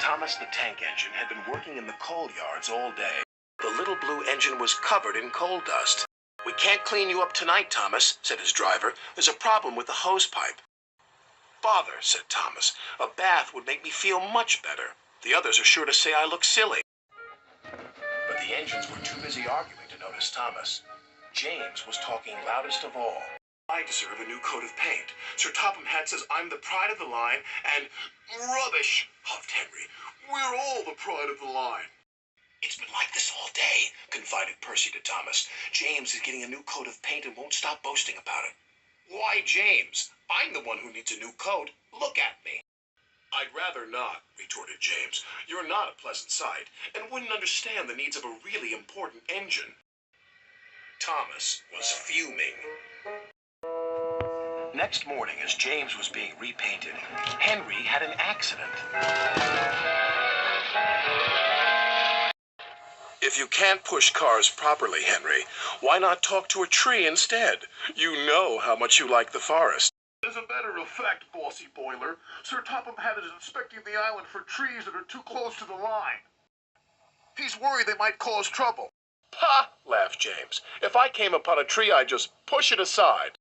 Thomas the tank engine had been working in the coal yards all day. The little blue engine was covered in coal dust. "We can't clean you up tonight, Thomas," said his driver. "There's a problem with the hose pipe." "Bother," said Thomas. "A bath would make me feel much better. The others are sure to say I look silly." But the engines were too busy arguing to notice Thomas. James was talking loudest of all. "I deserve a new coat of paint. Sir Topham Hatt says I'm the pride of the line, and—" "Rubbish," huffed Henry. "We're all the pride of the line." "It's been like this all day," confided Percy to Thomas. "James is getting a new coat of paint and won't stop boasting about it." "Why, James? I'm the one who needs a new coat. Look at me." "I'd rather not," retorted James. "You're not a pleasant sight, and wouldn't understand the needs of a really important engine." Thomas was fuming. Next morning, as James was being repainted, Henry had an accident. "If you can't push cars properly, Henry, why not talk to a tree instead? You know how much you like the forest." "There's a better effect, bossy boiler. Sir Topham Hatt is inspecting the island for trees that are too close to the line. He's worried they might cause trouble." "Pah!" laughed James. "If I came upon a tree, I'd just push it aside."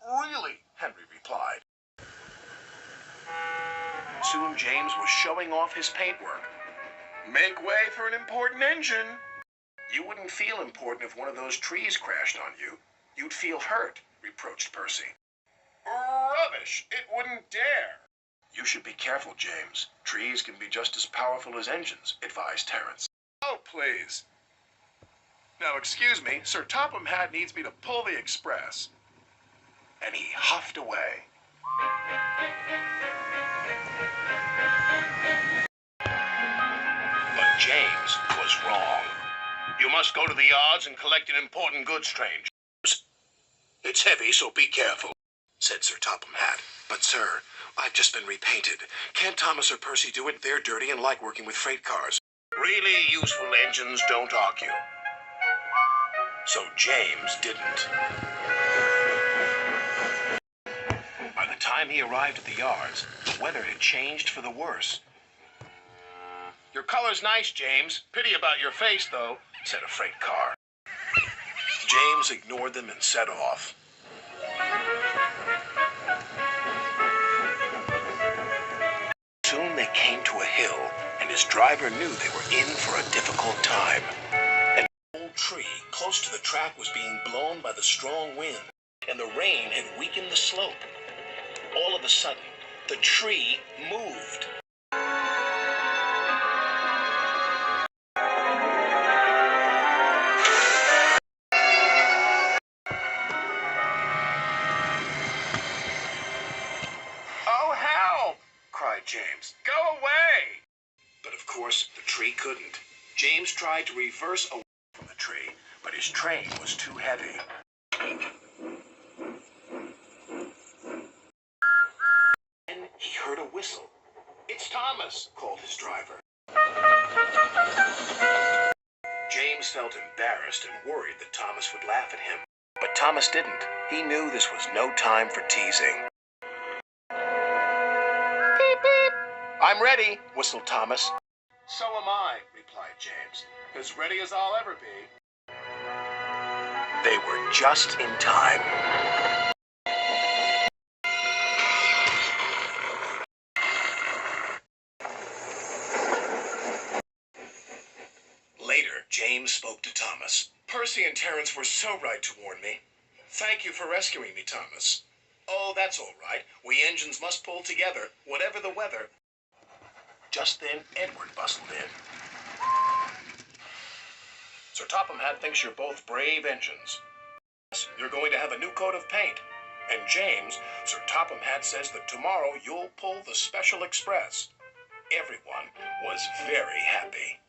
"Really?" Henry replied. Soon James was showing off his paintwork. "Make way for an important engine." "You wouldn't feel important if one of those trees crashed on you. You'd feel hurt," reproached Percy. "Rubbish! It wouldn't dare." "You should be careful, James. Trees can be just as powerful as engines," advised Terence. "Oh, please. Now, excuse me, Sir Topham Hatt needs me to pull the express." And he huffed away. But James was wrong. "You must go to the yards and collect an important goods train, James. It's heavy, so be careful," said Sir Topham Hatt. "But, sir, I've just been repainted. Can't Thomas or Percy do it? They're dirty and like working with freight cars." Really useful engines don't argue. So James didn't. By the time he arrived at the yards, the weather had changed for the worse. "Your color's nice, James. Pity about your face, though," said a freight car. James ignored them and set off. Soon they came to a hill, and his driver knew they were in for a difficult time. An old tree close to the track was being blown by the strong wind, and the rain had weakened the slope. All of a sudden, the tree moved. "Oh, help!" cried James. "Go away!" But of course, the tree couldn't. James tried to reverse away from the tree, but his train was too heavy. Then he heard a whistle. "It's Thomas," called his driver. James felt embarrassed and worried that Thomas would laugh at him. But Thomas didn't. He knew this was no time for teasing. "Beep, beep." "I'm ready," whistled Thomas. "So am I," replied James. "As ready as I'll ever be." They were just in time. Later, James spoke to Thomas. "Percy and Terence were so right to warn me. Thank you for rescuing me, Thomas." "Oh, that's all right. We engines must pull together, whatever the weather." Just then, Edward bustled in. "Sir Topham Hatt thinks you're both brave engines. You're going to have a new coat of paint. And James, Sir Topham Hatt says that tomorrow you'll pull the special express." Everyone was very happy.